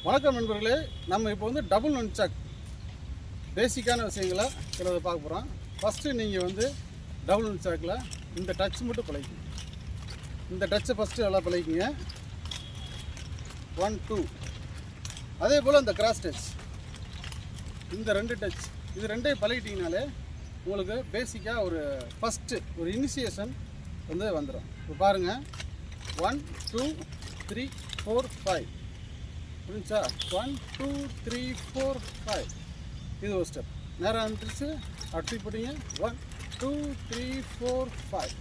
வணக்கம் நண்பர்களே, நம்ம இப்போ வந்து டபுள் நன்சாக் பேசிக்கான விஷயங்களை சிலதை பார்க்க போகிறோம். ஃபஸ்ட்டு நீங்கள் வந்து டபுள் நன்சாக்கில் இந்த டச் மட்டும் பழகிக்கணும். இந்த டச்சை ஃபஸ்ட்டு நல்லா பழகிக்கிங்க. 1 2. அதே போல் இந்த கிராஸ் டச், இந்த 2 டச், இது ரெண்டையும் பழகிட்டிங்கனாலே உங்களுக்கு பேசிக்காக ஒரு ஃபஸ்ட்டு ஒரு இனிஷியேஷன் வந்து வந்துடும். இப்போ பாருங்கள், 1 2 3 4 5 புரிஞ்சா? 1 2 3 4 5. இது ஒரு ஸ்டெப். நேரம் வந்துருச்சு, அடுத்து போட்டிங்க 1 2 3 4 5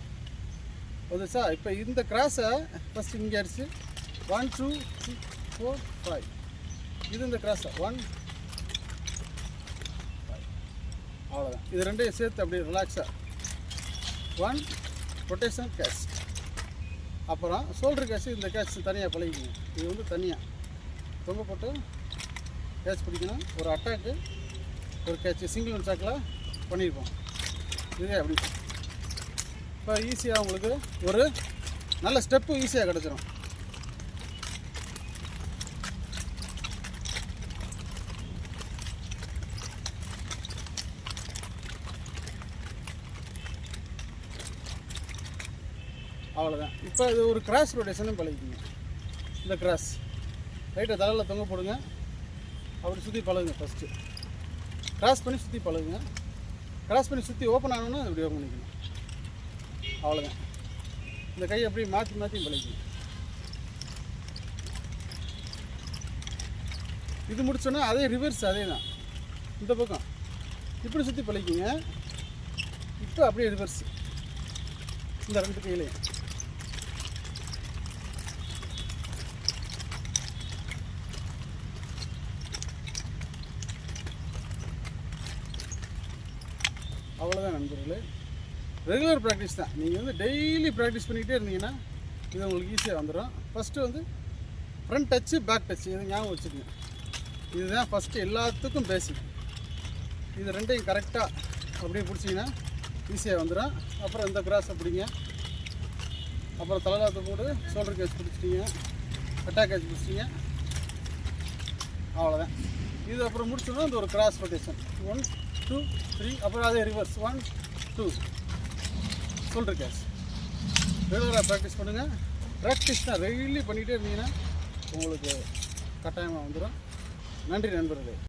வந்துச்சா? இப்போ இந்த கிராஸை ஃபஸ்ட்டு இங்கே அடிச்சு 1 2 3 4 5. இது இந்த கிராஸை 1 5. அவ்வளோதான். இது ரெண்டையும் சேர்த்து அப்படியே ரிலாக்ஸாக 1 ரொட்டேஷன் கேட்ச். அப்புறம் ஷோல்டர் கேட்ச், இந்த கேட்ச் தனியாக பழகிக்கணும். இது வந்து தனியாக தொங்க போட்டு கேட்ச் பிடிக்கணும். ஒரு அட்டாக்கு ஒரு கேட்ச் சிங்கிள் நன்சாக்கில் பண்ணியிருப்போம். இதே அப்படி இப்போ ஈஸியாக உங்களுக்கு ஒரு நல்ல ஸ்டெப்பு ஈஸியாக கிடச்சிரும். அவ்வளோதான். இப்போ இது ஒரு கிராஸ் ரொட்டேஷனும் பழகிக்கிங்க. இந்த கிராஸ் ரைட்டை தலையில் தொங்க போடுங்க, அப்படி சுற்றி பழகுங்க. ஃபஸ்ட்டு கிராஸ் பண்ணி சுற்றி பழகுங்க. கிராஸ் பண்ணி சுற்றி ஓப்பன் ஆகணும்னா அப்படி ஓப்பன் பண்ணிக்கணும். அவ்வளோதான். இந்த கையை அப்படியே மாற்றி மாற்றி பழகிக்கணும். இது முடிச்சோன்னா அதே ரிவர்ஸ், அதே தான் இந்த பக்கம் இப்படி சுற்றி பழகிக்கிங்க. இப்போ அப்படியே ரிவர்ஸ் இந்த 2 கையிலையும். அவ்வளோதான் நண்பர்களே. ரெகுலர் ப்ராக்டிஸ் தான். நீங்கள் வந்து டெய்லி ப்ராக்டிஸ் பண்ணிக்கிட்டே இருந்தீங்கன்னா இது உங்களுக்கு ஈஸியாக வந்துடும். ஃபஸ்ட்டு வந்து ஃப்ரண்ட் டச்சு, பேக் டச்சு, இது ஞாபகம் வச்சுக்கோங்க. இதுதான் ஃபஸ்ட்டு எல்லாத்துக்கும் பேசிக். இது ரெண்டையும் கரெக்டாக அப்படியே பிடிச்சிங்கன்னா ஈஸியாக வந்துடும். அப்புறம் இந்த கிராஸை பிடிங்க. அப்புறம் தலைலாத்த போட்டு ஷோல்டர் கேட்ச் பிடிச்சிட்டிங்க, அட்டாக் கேட்ச் பிடிச்சிட்டிங்க. அவ்வளோதான். இது அப்புறம் முடிச்சோன்னா இந்த ஒரு கிராஸ் ரொட்டேஷன் 1 2 3. அப்புறம் அதே ரிவர்ஸ் 1 2 ஷோல்டர் கேட்ச். ரெகுலராக ப்ராக்டிஸ் பண்ணுங்கள். ப்ராக்டிஸ் தான் டெய்லி பண்ணிகிட்டே இருந்தீங்கன்னா உங்களுக்கு கட்டாயமாக வந்துடும். நன்றி நண்பர்களே.